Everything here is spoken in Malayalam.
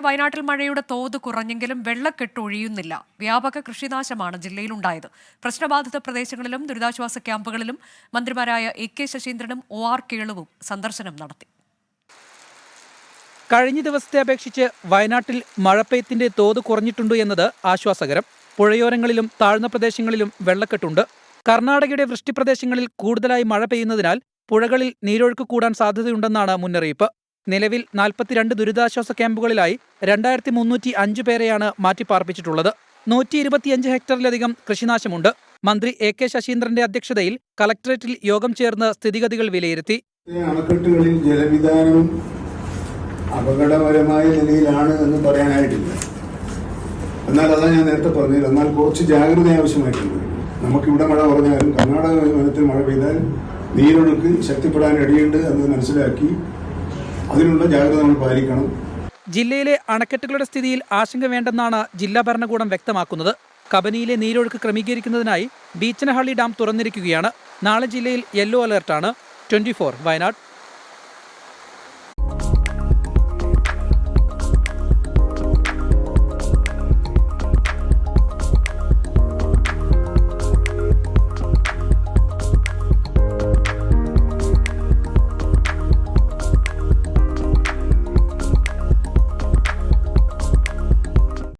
വയനാട്ടിൽ മഴയുടെ തോത് കുറഞ്ഞെങ്കിലും വെള്ളക്കെട്ട് ഒഴിയുന്നില്ല. വ്യാപക കൃഷിനാശമാണ് ജില്ലയിലുണ്ടായത്. പ്രശ്നബാധിത പ്രദേശങ്ങളിലും ദുരിതാശ്വാസ ക്യാമ്പുകളിലും മന്ത്രിമാരായ എ.കെ. ശശീന്ദ്രനും ഒ.ആർ. കേളുവും സന്ദർശനം നടത്തി. കഴിഞ്ഞ ദിവസത്തെ അപേക്ഷിച്ച് വയനാട്ടിൽ മഴപ്പെയ്ത്തിന്റെ തോത് കുറഞ്ഞിട്ടുണ്ട് എന്നത് ആശ്വാസകരം. പുഴയോരങ്ങളിലും താഴ്ന്ന പ്രദേശങ്ങളിലും വെള്ളക്കെട്ടുണ്ട്. കർണാടകയുടെ വൃഷ്ടിപ്രദേശങ്ങളിൽ കൂടുതലായി മഴ പെയ്യുന്നതിനാൽ പുഴകളിൽ നീരൊഴുക്ക് കൂടാൻ സാധ്യതയുണ്ടെന്നാണ് മുന്നറിയിപ്പ്. നിലവിൽ 42 ദുരിതാശ്വാസ ക്യാമ്പുകളിലായി 2305 പേരെയാണ് മാറ്റിപ്പാർപ്പിച്ചിട്ടുള്ളത്. 125 ഹെക്ടറിലധികം കൃഷിനാശമുണ്ട്. മന്ത്രി എ.കെ. ശശീന്ദ്രന്റെ അധ്യക്ഷതയിൽ കളക്ടറേറ്റിൽ യോഗം ചേർന്ന് സ്ഥിതിഗതികൾ വിലയിരുത്തി. അണക്കെട്ടുകളിൽ ജലവിധാനം അപകടകരമായ നിലയിലാണ് എന്ന് പറയാനായിട്ടില്ല. എന്നാൽ അതാണ് ഞാൻ നേരത്തെ പറഞ്ഞത്. എന്നാൽ കുറച്ച് ജാഗ്രത ആവശ്യമായിട്ടുണ്ട്. നമുക്കിവിടെ മഴ കുറഞ്ഞാലും കർണാടക വനത്തിൽ മഴ പെയ്താൽ നീരൊഴുക്ക് ശക്തിപ്പെടാൻ ഇടയുണ്ട് എന്ന് മനസ്സിലാക്കി അതിനുള്ള ജാഗ്രത നമ്മൾ പാലിക്കണം. ജില്ലയിലെ അണക്കെട്ടുകളുടെ സ്ഥിതിയിൽ ആശങ്ക വേണ്ടെന്നാണ് ജില്ലാ ഭരണകൂടം വ്യക്തമാക്കുന്നത്. കബനിയിലെ നീരൊഴുക്ക് ക്രമീകരിക്കുന്നതിനായി ബീച്ചനഹള്ളി ഡാം തുറന്നിരിക്കുകയാണ്. നാളെ ജില്ലയിൽ യെല്ലോ അലർട്ടാണ്. 24 വയനാട്.